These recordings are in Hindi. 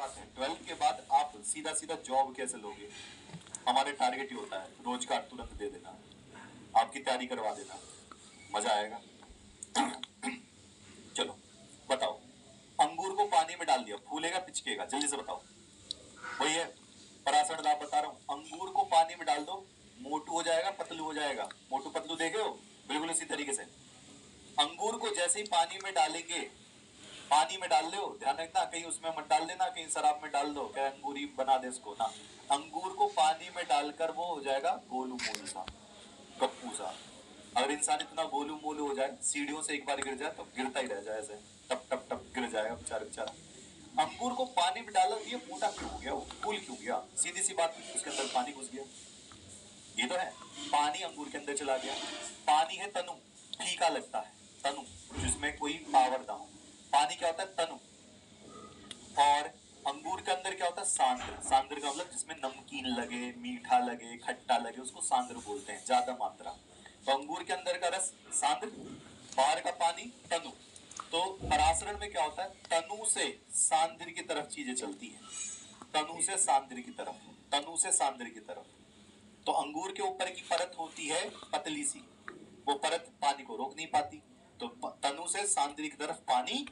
बात है, 12th के बाद आप सीधा सीधा जॉब कैसे लोगे? हमारे टारगेट ही होता है रोजगार तुरंत दे देना, आपकी तैयारी करवा देना, मजा आएगा। चलो बताओ, अंगूर को पानी में डाल दिया, फूलेगा पिचकेगा? जल्दी से बताओ। वही है पराशर दाब बता रहा हूं। अंगूर को पानी में डाल दो, मोटू हो जाएगा पतलू हो जाएगा। मोटू पतलू देखे हो? बिल्कुल इसी तरीके से अंगूर को जैसे ही पानी में डालेंगे, पानी में डाल लो, ध्यान रखना कहीं उसमें मत डाल देना, कहीं शराब में डाल दो, क्या अंगूरी बना दे इसको ना। अंगूर को पानी में डालकर वो हो जाएगा गोलू मोलू सा, गप्पू सा। अगर इंसान इतना गोलू मोलू हो जाए, सीढ़ियों से एक बार गिर जाए तो गिरता ही रह जाए, ऐसे टप टप टप गिर जाएगा बेचारा बेचारा। अंगूर को पानी में डाला, ये मोटा क्यों हो गया, वो फूल क्यों गया? सीधी सी बात, उसके अंदर पानी घुस गया। ये तो है, पानी अंगूर के अंदर चला गया। पानी है तनु, फीका लगता है तनु, जिसमें कोई पावर ना हो। पानी क्या होता है? तनु। और अंगूर के अंदर क्या होता है? सांद्र। सांद्र का मतलब जिसमें नमकीन लगे, मीठा लगे, खट्टा लगे, उसको सांद्र बोलते हैं, ज्यादा मात्रा। तो अंगूर के अंदर का रस सांद्र, बाहर का पानी तनु। तो परासरण में क्या होता है? तनु से सांद्र की तरफ चीजें चलती हैं, तनु से सांद्र की तरफ, तनु से सांद्र की तरफ। तो अंगूर के ऊपर की परत होती है पतली सी, वो परत पानी को रोक नहीं पाती, तो तनु से सांद्र की तरफ पानी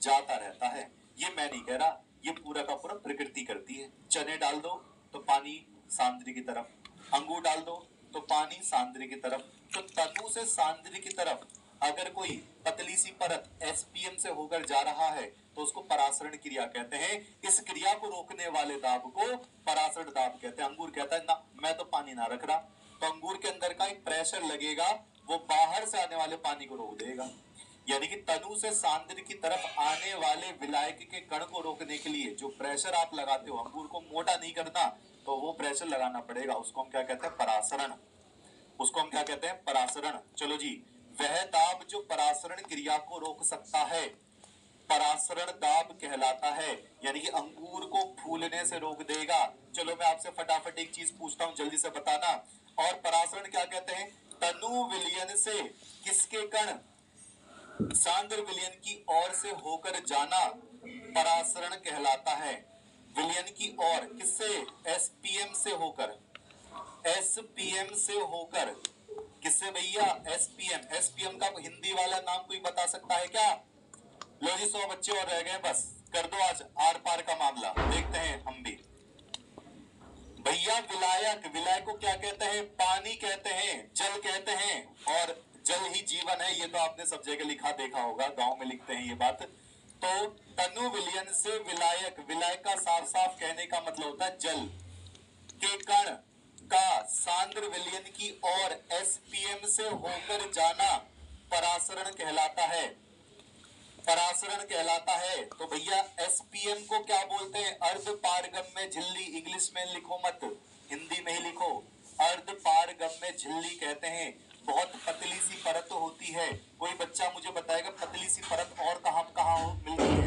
जाता रहता है। ये मैं नहीं कह रहा, ये पूरा का पूरा प्रकृति करती है। चने डाल दो तो पानी सांद्र की तरफ, अंगूर डाल दो तो पानी सांद्र की तरफ। तो तनु से सांद्र की तरफ अगर कोई पतली सी परत एसपीएम से होकर जा रहा है तो उसको परासरण क्रिया कहते हैं। इस क्रिया को रोकने वाले दाब को परासरण दाब कहते हैं। अंगूर कहता है ना, मैं तो पानी ना रख रहा, तो अंगूर के अंदर का एक प्रेशर लगेगा, वो बाहर से आने वाले पानी को रोक देगा। यानी कि तनु से सांद्र की तरफ आने वाले विलायक के कण को रोकने के लिए जो प्रेशर आप लगाते हो, अंगूर को मोटा नहीं करना तो वो प्रेशर लगाना पड़ेगा, उसको हम क्या कहते हैं? परासरण। उसको हम क्या कहते हैं? परासरण। चलो जी, वह दाब जो परासरण क्रिया को रोक सकता है परासरण दाब कहलाता है, यानी कि अंगूर को फूलने से रोक देगा। चलो मैं आपसे फटाफट एक चीज पूछता हूं, जल्दी से बताना। और परासरण क्या कहते हैं? तनु विलयन से किसके कण सांद्र विलयन की ओर से होकर जाना परासरण कहलाता है। विलयन की ओर किससे? एसपीएम से होकर, एसपीएम से होकर। किससे भैया? एसपीएम। एसपीएम का हिंदी वाला नाम कोई बता सकता है क्या? लो जी, 100 बच्चे और रह गए, बस कर दो आज आर पार का मामला, देखते हैं हम भी। भैया विलायक, विलायक को क्या कहते हैं? पानी कहते हैं, जल कहते हैं, और जल ही जीवन है, ये तो आपने सब जगह लिखा देखा होगा, गांव में लिखते हैं ये बात। तो तनु विलयन से विलायक, विलायक का साफ साफ कहने का मतलब होता है जल के कण का सांद्र विलयन की ओर एसपीएम से होकर जाना परासरण कहलाता है, परासरण कहलाता है। तो भैया एसपीएम को क्या बोलते हैं? अर्ध पारगम्य झिल्ली। इंग्लिश में लिखो मत, हिंदी में ही लिखो, अर्ध पारगम्य झिल्ली कहते हैं। बहुत पतली सी परत होती है। कोई बच्चा मुझे बताएगा पतली सी परत और कहां कहां मिलती है?